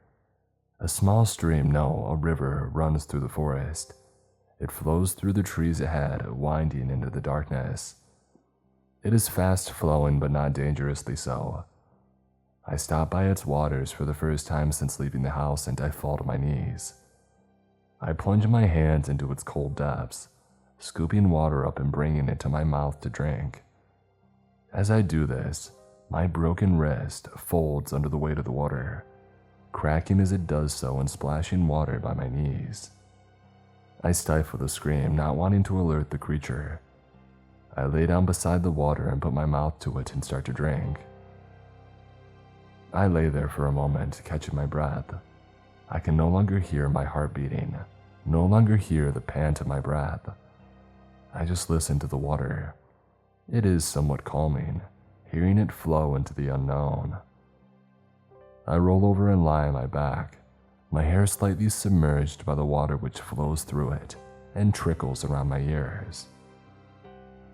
A small stream, no, a river, runs through the forest. It flows through the trees ahead, winding into the darkness. It is fast-flowing, but not dangerously so. I stop by its waters for the first time since leaving the house, and I fall to my knees. I plunge my hands into its cold depths, scooping water up and bringing it to my mouth to drink. As I do this, my broken wrist folds under the weight of the water, cracking as it does so and splashing water by my knees. I stifle a scream, not wanting to alert the creature. I lay down beside the water and put my mouth to it and start to drink. I lay there for a moment, catching my breath. I can no longer hear my heart beating, no longer hear the pant of my breath. I just listen to the water. It is somewhat calming, hearing it flow into the unknown. I roll over and lie on my back, my hair slightly submerged by the water which flows through it and trickles around my ears.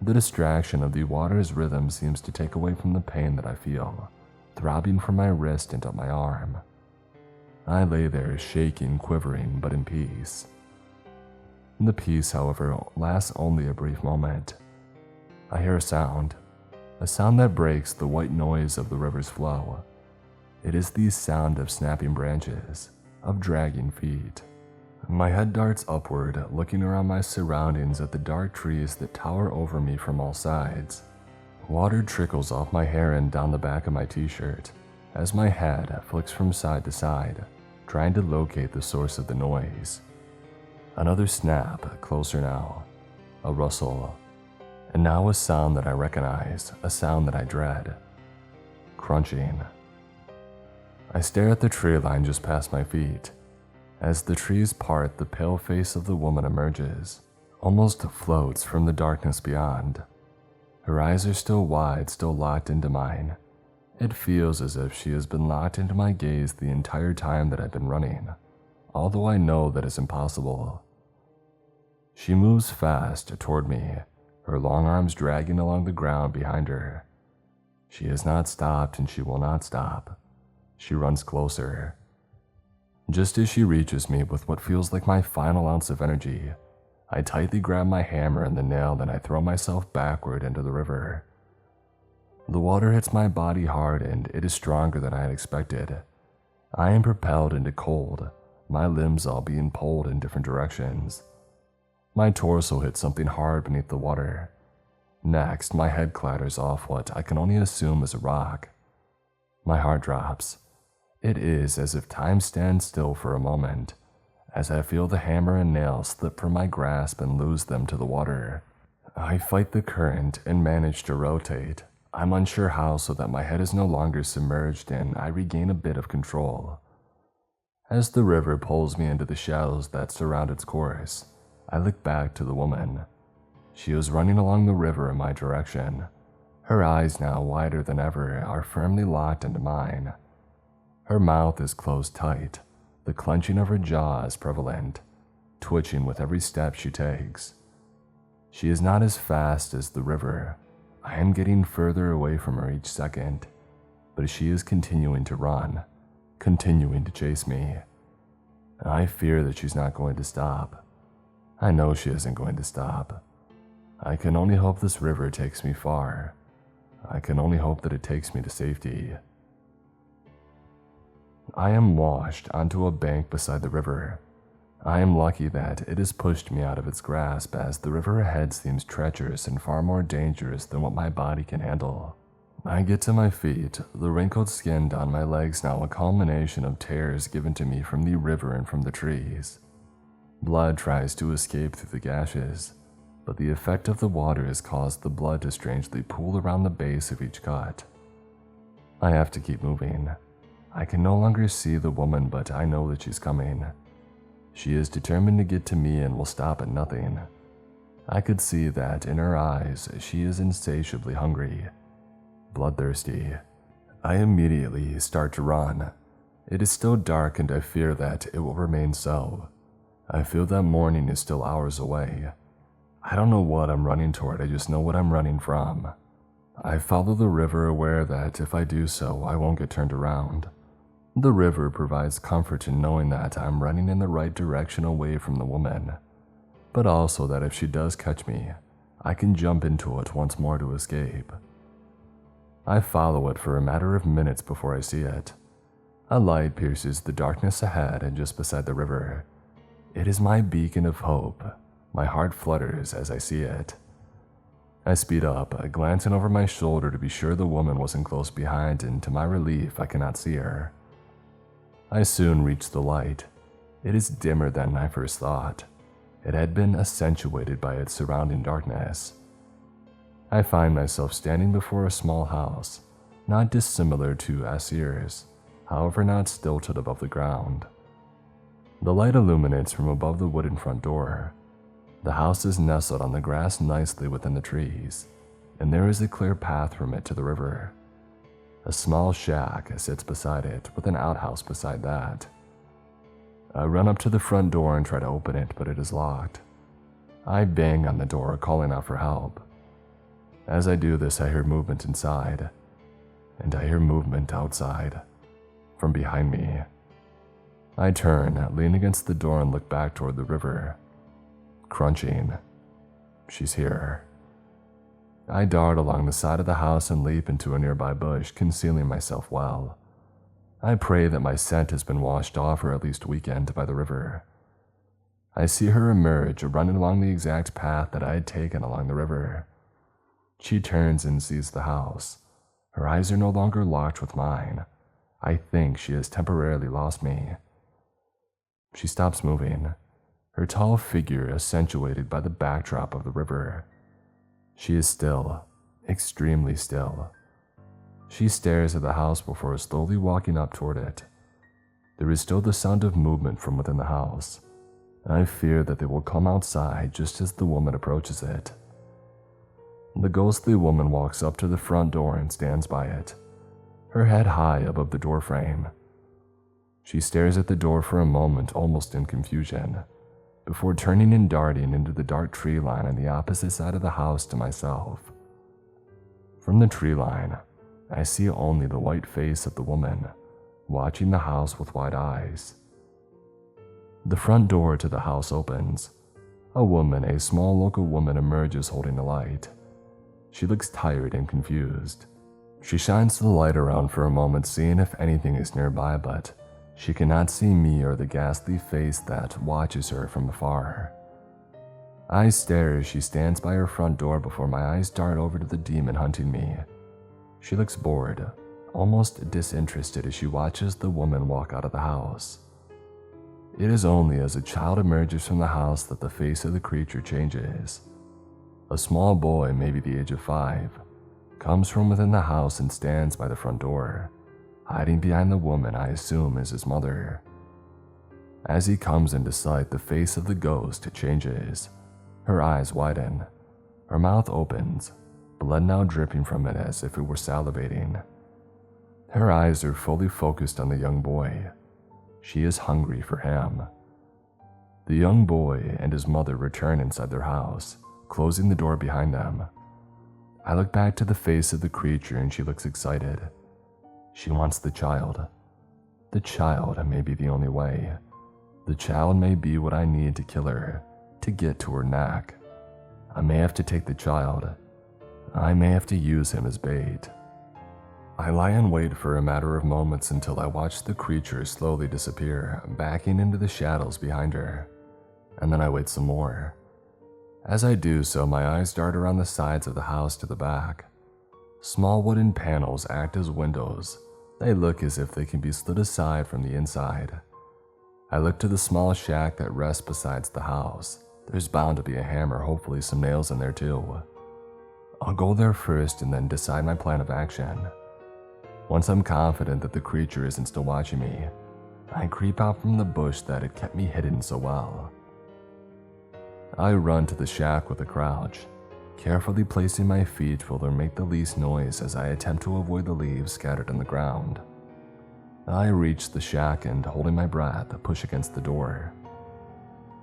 The distraction of the water's rhythm seems to take away from the pain that I feel, throbbing from my wrist and up my arm. I lay there shaking, quivering, but in peace. The peace, however, lasts only a brief moment. I hear a sound that breaks the white noise of the river's flow. It is the sound of snapping branches, of dragging feet. My head darts upward, looking around my surroundings at the dark trees that tower over me from all sides. Water trickles off my hair and down the back of my t-shirt as my head flicks from side to side, trying to locate the source of the noise. Another snap, closer now, a rustle, and now a sound that I recognize, a sound that I dread. Crunching. I stare at the tree line just past my feet. As the trees part, the pale face of the woman emerges, almost floats from the darkness beyond. Her eyes are still wide, still locked into mine. It feels as if she has been locked into my gaze the entire time that I've been running, although I know that is impossible. She moves fast toward me, her long arms dragging along the ground behind her. She has not stopped and she will not stop. She runs closer. Just as she reaches me with what feels like my final ounce of energy, I tightly grab my hammer and the nail, then I throw myself backward into the river. The water hits my body hard and it is stronger than I had expected. I am propelled into cold, my limbs all being pulled in different directions. My torso hits something hard beneath the water. Next, my head clatters off what I can only assume is a rock. My heart drops. It is as if time stands still for a moment, as I feel the hammer and nail slip from my grasp and lose them to the water. I fight the current and manage to rotate. I'm unsure how, so that my head is no longer submerged and I regain a bit of control. As the river pulls me into the shallows that surround its course, I look back to the woman. She is running along the river in my direction. Her eyes, now wider than ever, are firmly locked into mine. Her mouth is closed tight. The clenching of her jaw is prevalent, twitching with every step she takes. She is not as fast as the river. I am getting further away from her each second, but she is continuing to run, continuing to chase me. I fear that she's not going to stop. I know she isn't going to stop. I can only hope this river takes me far. I can only hope that it takes me to safety. I am washed onto a bank beside the river. I am lucky that it has pushed me out of its grasp, as the river ahead seems treacherous and far more dangerous than what my body can handle. I get to my feet, the wrinkled skin down my legs now a culmination of tears given to me from the river and from the trees. Blood tries to escape through the gashes, but the effect of the water has caused the blood to strangely pool around the base of each cut. I have to keep moving. I can no longer see the woman, but I know that she's coming. She is determined to get to me and will stop at nothing. I could see that in her eyes she is insatiably hungry, bloodthirsty. I immediately start to run. It is still dark and I fear that it will remain so. I feel that morning is still hours away. I don't know what I'm running toward, I just know what I'm running from. I follow the river, aware that if I do so, I won't get turned around. The river provides comfort in knowing that I'm running in the right direction away from the woman, but also that if she does catch me, I can jump into it once more to escape. I follow it for a matter of minutes before I see it. A light pierces the darkness ahead and just beside the river. It is my beacon of hope. My heart flutters as I see it. I speed up, glancing over my shoulder to be sure the woman wasn't close behind, and to my relief, I cannot see her. I soon reach the light. It is dimmer than I first thought. It had been accentuated by its surrounding darkness. I find myself standing before a small house, not dissimilar to Asri's, however not stilted above the ground. The light illuminates from above the wooden front door. The house is nestled on the grass nicely within the trees, and there is a clear path from it to the river. A small shack sits beside it, with an outhouse beside that. I run up to the front door and try to open it, but it is locked. I bang on the door, calling out for help. As I do this, I hear movement inside, and I hear movement outside, from behind me. I turn, lean against the door and look back toward the river. Crunching. She's here. I dart along the side of the house and leap into a nearby bush, concealing myself well. I pray that my scent has been washed off or at least weakened by the river. I see her emerge, running along the exact path that I had taken along the river. She turns and sees the house. Her eyes are no longer locked with mine. I think she has temporarily lost me. She stops moving, her tall figure accentuated by the backdrop of the river. She is still, extremely still. She stares at the house before slowly walking up toward it. There is still the sound of movement from within the house. I fear that they will come outside just as the woman approaches it. The ghostly woman walks up to the front door and stands by it, her head high above the doorframe. She stares at the door for a moment, almost in confusion, before turning and darting into the dark tree line on the opposite side of the house to myself. From the tree line, I see only the white face of the woman, watching the house with wide eyes. The front door to the house opens. A woman, a small local woman, emerges holding a light. She looks tired and confused. She shines the light around for a moment, seeing if anything is nearby, but she cannot see me or the ghastly face that watches her from afar. I stare as she stands by her front door before my eyes dart over to the demon hunting me. She looks bored, almost disinterested as she watches the woman walk out of the house. It is only as a child emerges from the house that the face of the creature changes. A small boy, maybe the age of 5, comes from within the house and stands by the front door, hiding behind the woman I assume is his mother. As he comes into sight, the face of the ghost changes. Her eyes widen. Her mouth opens, blood now dripping from it as if it were salivating. Her eyes are fully focused on the young boy. She is hungry for him. The young boy and his mother return inside their house, closing the door behind them. I look back to the face of the creature and she looks excited. She wants the child. The child may be the only way. The child may be what I need to kill her, to get to her neck. I may have to take the child. I may have to use him as bait. I lie in wait for a matter of moments until I watch the creature slowly disappear, backing into the shadows behind her. And then I wait some more. As I do so, my eyes dart around the sides of the house to the back. Small wooden panels act as windows. They look as if they can be slid aside from the inside. I look to the small shack that rests beside the house. There's bound to be a hammer, hopefully some nails in there too. I'll go there first and then decide my plan of action. Once I'm confident that the creature isn't still watching me, I creep out from the bush that had kept me hidden so well. I run to the shack with a crouch, carefully placing my feet where they'll make the least noise as I attempt to avoid the leaves scattered on the ground. I reach the shack and, holding my breath, push against the door.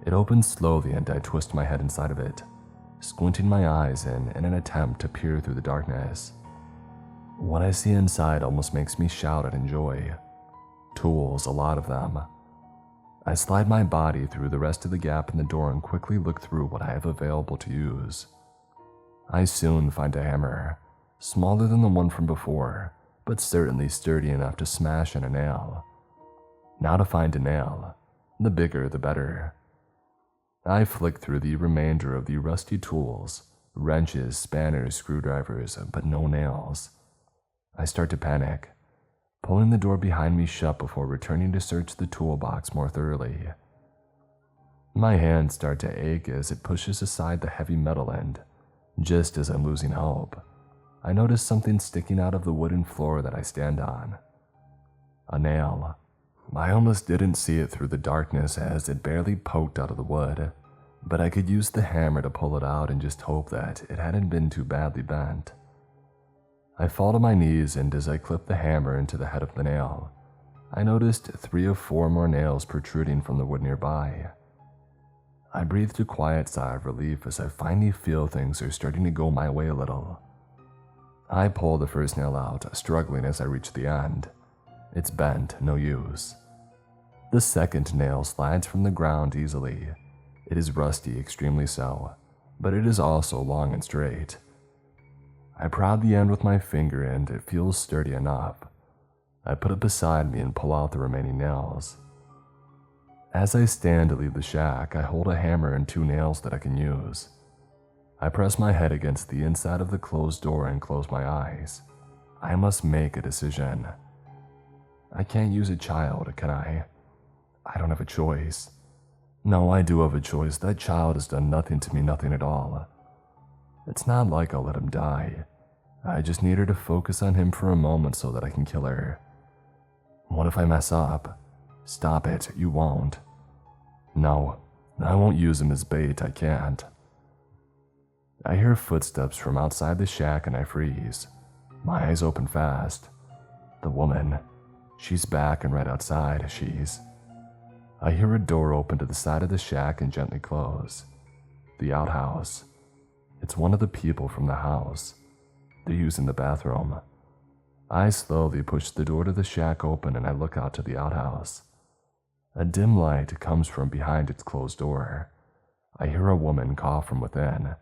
It opens slowly and I twist my head inside of it, squinting my eyes in an attempt to peer through the darkness. What I see inside almost makes me shout in joy. Tools, a lot of them. I slide my body through the rest of the gap in the door and quickly look through what I have available to use. I soon find a hammer, smaller than the one from before, but certainly sturdy enough to smash in a nail. Now to find a nail, the bigger the better. I flick through the remainder of the rusty tools, wrenches, spanners, screwdrivers, but no nails. I start to panic, pulling the door behind me shut before returning to search the toolbox more thoroughly. My hands start to ache as it pushes aside the heavy metal end. Just as I'm losing hope, I notice something sticking out of the wooden floor that I stand on. A nail. I almost didn't see it through the darkness as it barely poked out of the wood, but I could use the hammer to pull it out and just hope that it hadn't been too badly bent. I fall to my knees, and as I clip the hammer into the head of the nail, I noticed 3 or 4 more nails protruding from the wood nearby. I breathed a quiet sigh of relief as I finally feel things are starting to go my way a little. I pull the first nail out, struggling as I reach the end. It's bent, no use. The second nail slides from the ground easily. It is rusty, extremely so, but it is also long and straight. I prod the end with my finger and it feels sturdy enough. I put it beside me and pull out the remaining nails. As I stand to leave the shack, I hold a hammer and 2 nails that I can use. I press my head against the inside of the closed door and close my eyes. I must make a decision. I can't use a child, can I? I don't have a choice. No, I do have a choice. That child has done nothing to me, nothing at all. It's not like I'll let him die. I just need her to focus on him for a moment so that I can kill her. What if I mess up? Stop it, you won't. No, I won't use him as bait, I can't. I hear footsteps from outside the shack and I freeze. My eyes open fast. The woman, she's back and right outside, I hear a door open to the side of the shack and gently close. The outhouse. It's one of the people from the house. They're using the bathroom. I slowly push the door to the shack open and I look out to the outhouse. A dim light comes from behind its closed door. I hear a woman cough from within.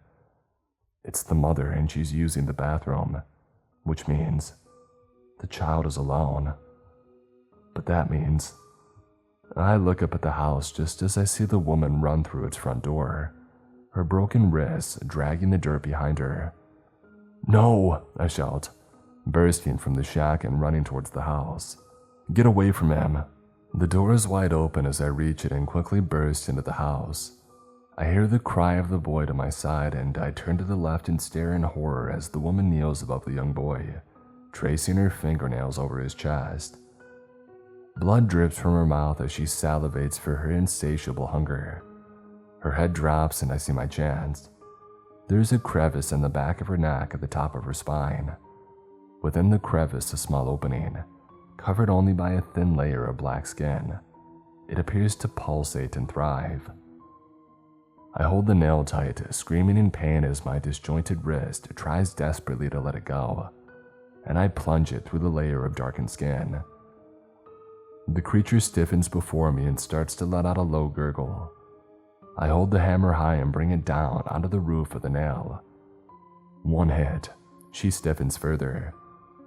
It's the mother and she's using the bathroom, which means the child is alone. But that means I look up at the house just as I see the woman run through its front door, her broken wrists dragging the dirt behind her. No, I shout, bursting from the shack and running towards the house. Get away from him. The door is wide open as I reach it and quickly burst into the house. I hear the cry of the boy to my side and I turn to the left and stare in horror as the woman kneels above the young boy, tracing her fingernails over his chest. Blood drips from her mouth as she salivates for her insatiable hunger. Her head drops and I see my chance. There's a crevice in the back of her neck at the top of her spine. Within the crevice, a small opening, covered only by a thin layer of black skin. It appears to pulsate and thrive. I hold the nail tight, screaming in pain as my disjointed wrist tries desperately to let it go, and I plunge it through the layer of darkened skin. The creature stiffens before me and starts to let out a low gurgle. I hold the hammer high and bring it down onto the roof of the nail. 1 hit. She stiffens further.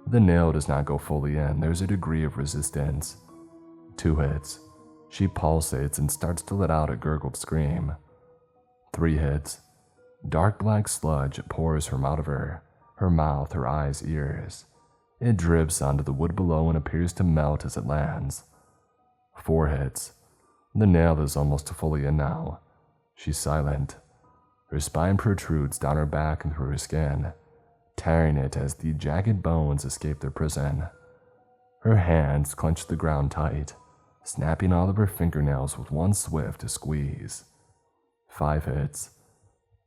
The nail does not go fully in, there's a degree of resistance. 2 hits. She pulsates and starts to let out a gurgled scream. 3 hits. Dark black sludge pours from out of her mouth, her eyes, ears. It drips onto the wood below and appears to melt as it lands. 4 hits. The nail is almost fully in now. She's silent. Her spine protrudes down her back and through her skin, tearing it as the jagged bones escape their prison. Her hands clench the ground tight, snapping all of her fingernails with one swift squeeze. 5 hits.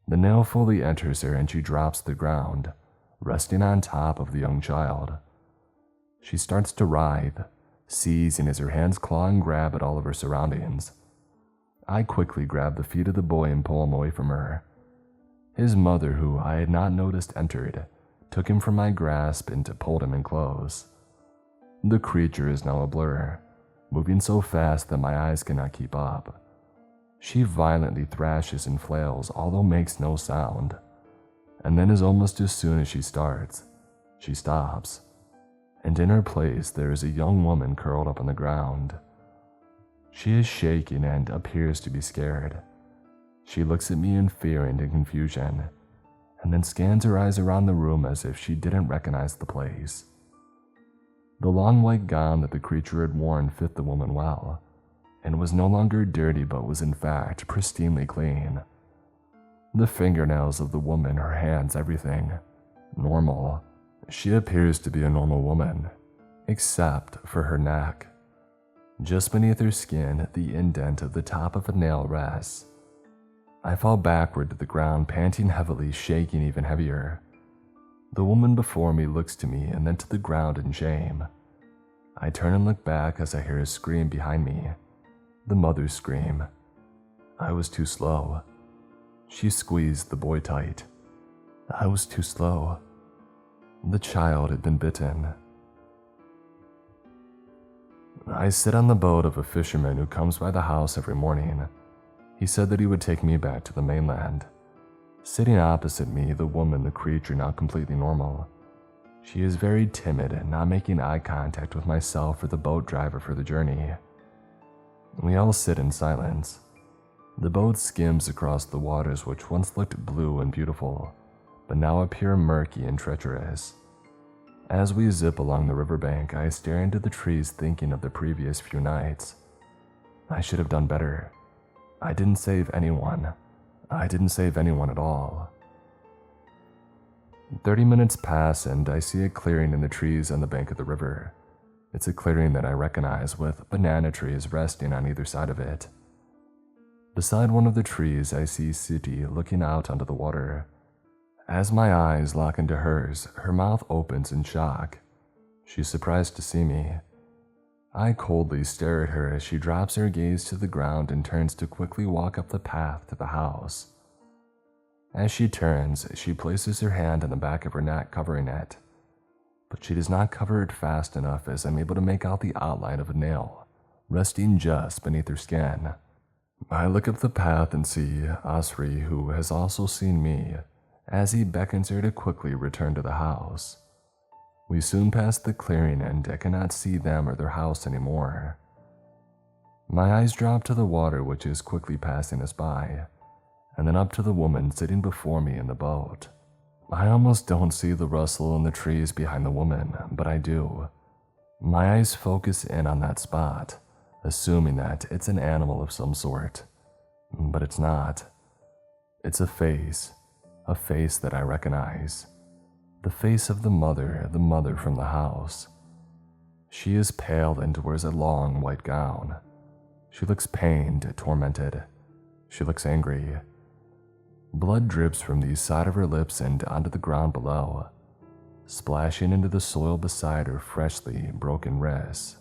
The nail fully enters her and she drops to the ground, resting on top of the young child. She starts to writhe, seizing as her hands claw and grab at all of her surroundings. I quickly grab the feet of the boy and pull him away from her. His mother, who I had not noticed entered, took him from my grasp and pulled him in close. The creature is now a blur, moving so fast that my eyes cannot keep up. She violently thrashes and flails, although makes no sound. And then almost as soon as she starts, she stops. And in her place there is a young woman curled up on the ground. She is shaking and appears to be scared. She looks at me in fear and in confusion, and then scans her eyes around the room as if she didn't recognize the place. The long white gown that the creature had worn fit the woman well, and was no longer dirty but was in fact pristinely clean. The fingernails of the woman, her hands, everything, normal. She appears to be a normal woman, except for her neck. Just beneath her skin, the indent of the top of a nail rests. I fall backward to the ground, panting heavily, shaking even heavier. The woman before me looks to me and then to the ground in shame. I turn and look back as I hear a scream behind me. The mother's scream. I was too slow. She squeezed the boy tight. I was too slow. The child had been bitten. I sit on the boat of a fisherman who comes by the house every morning. He said that he would take me back to the mainland. Sitting opposite me, the woman, the creature not completely normal. She is very timid and not making eye contact with myself or the boat driver for the journey. We all sit in silence. The boat skims across the waters which once looked blue and beautiful, but now appear murky and treacherous. As we zip along the riverbank, I stare into the trees thinking of the previous few nights. I should have done better. I didn't save anyone. I didn't save anyone at all. 30 minutes pass and I see a clearing in the trees on the bank of the river. It's a clearing that I recognize with banana trees resting on either side of it. Beside one of the trees, I see Siti looking out onto the water. As my eyes lock into hers, her mouth opens in shock. She's surprised to see me. I coldly stare at her as she drops her gaze to the ground and turns to quickly walk up the path to the house. As she turns, she places her hand on the back of her neck, covering it. But she does not cover it fast enough as I'm able to make out the outline of a nail, resting just beneath her skin. I look up the path and see Asri, who has also seen me, as he beckons her to quickly return to the house. We soon pass the clearing and I cannot see them or their house anymore. My eyes drop to the water which is quickly passing us by, and then up to the woman sitting before me in the boat. I almost don't see the rustle in the trees behind the woman, but I do. My eyes focus in on that spot, assuming that it's an animal of some sort. But it's not. It's a face that I recognize. The face of the mother from the house. She is pale and wears a long white gown. She looks pained, tormented. She looks angry. Blood drips from the side of her lips and onto the ground below, splashing into the soil beside her freshly broken wrists.